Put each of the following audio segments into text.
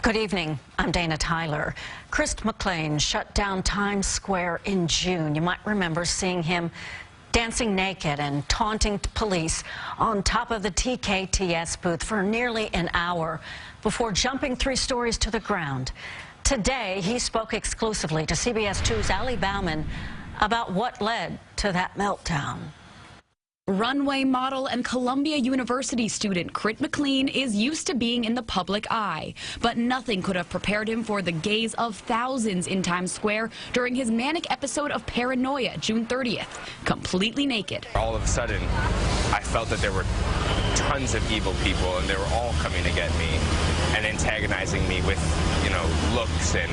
Good evening. I'm Dana Tyler. Chris McLean shut down Times Square in June. You might remember seeing him dancing naked and taunting police on top of the TKTS booth for nearly an hour before jumping 3 stories to the ground. Today, he spoke exclusively to CBS 2's Bauman about what led to that meltdown. Runway model and Columbia University student Chris McLean is used to being in the public eye, but nothing could have prepared him for the gaze of thousands in Times Square during his manic episode of paranoia June 30th, completely naked. All of a sudden, I felt that there were tons of evil people and they were all coming to get me and antagonizing me with, looks and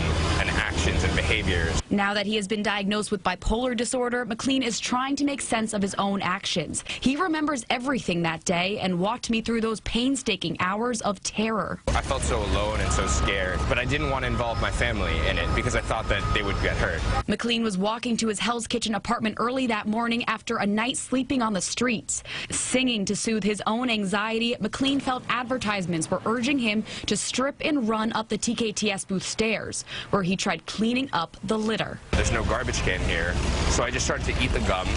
actions and behaviors. Now that he has been diagnosed with bipolar disorder, McLean is trying to make sense of his own actions. He remembers everything that day and walked me through those painstaking hours of terror. I felt so alone and so scared, but I didn't want to involve my family in it because I thought that they would get hurt. McLean was walking to his Hell's Kitchen apartment early that morning after a night sleeping on the streets. Singing to soothe his own anxiety, McLean felt advertisements were urging him to strip and run up the TKTS booth stairs, where he tried cleaning up the litter. There's no garbage can here, so I just started to eat the gum,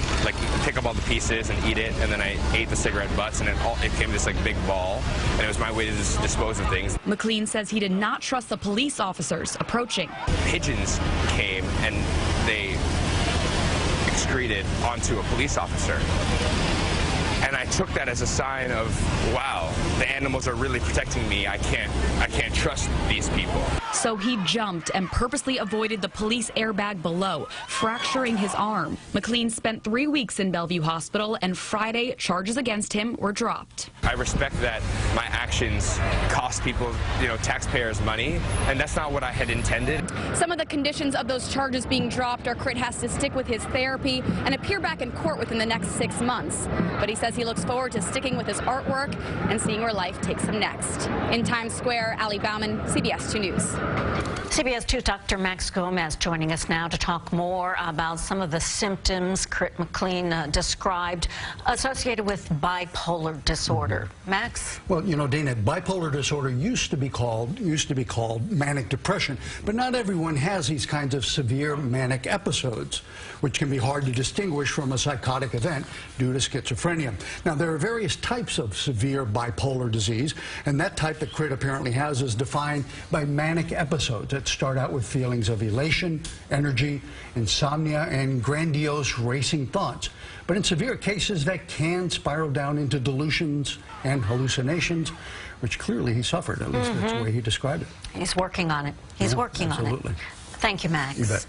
pick up all the pieces and eat it, and then I ate the cigarette butts, and it came this big ball, and it was my way to dispose of things. McLean says he did not trust the police officers approaching. Pigeons came and they excreted onto a police officer. And I took that as a sign of, wow, the animals are really protecting me. I can't trust these people. So he jumped and purposely avoided the police airbag below, fracturing his arm. McLean spent 3 weeks in Bellevue Hospital, and Friday, charges against him were dropped. I respect that my actions cost people, taxpayers money, and that's not what I had intended. Some of the conditions of those charges being dropped are Crit has to stick with his therapy and appear back in court within the next 6 months. But he says he looks forward to sticking with his artwork and seeing where life takes him next. In Times Square, Bauman, CBS 2 News. CBS 2's Dr. Max Gomez joining us now to talk more about some of the symptoms Chris McLean described associated with bipolar disorder. Max? Well, Dana, bipolar disorder used to be called manic depression, but not everyone has these kinds of severe manic episodes, which can be hard to distinguish from a psychotic event due to schizophrenia. Now, there are various types of severe bipolar disease, and that type that Chris apparently has is defined by manic episodes that start out with feelings of elation, energy, insomnia, and grandiose racing thoughts. But in severe cases, that can spiral down into delusions and hallucinations, which clearly he suffered. At least that's the way he described it. He's working on it. He's working on it. Absolutely. Thank you, Max. You bet.